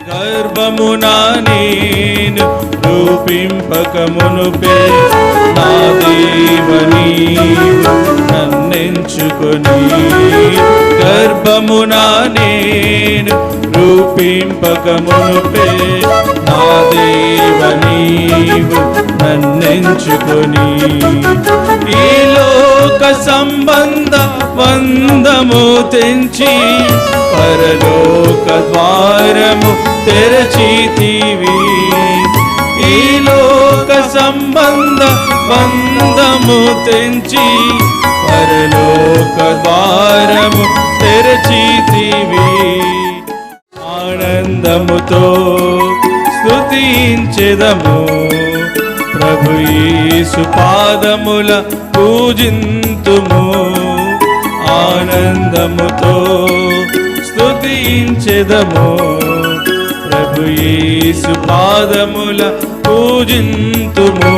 గర్భమున నేను రూపింపక మునుపే నా దేవ నీవు నన్నెంచుకొని, గర్భమున నేను రూపింపక మునుపే నా దేవ నీవు నన్నెంచుకొని, ఈ లోక సంబంధ బంధము తెంచి పరలోక ద్వారము తెరచితివి, ఈ లోక సంబంధ బంధము తెంచి పరలోక ద్వారము తెరచితివి. ఆనందముతో స్తుతించెదము ప్రభు యేసు పాదముల పూజింతుము, ఆనందముతో స్తుతించెదము ప్రభు యేసు పాదముల పూజింతుము.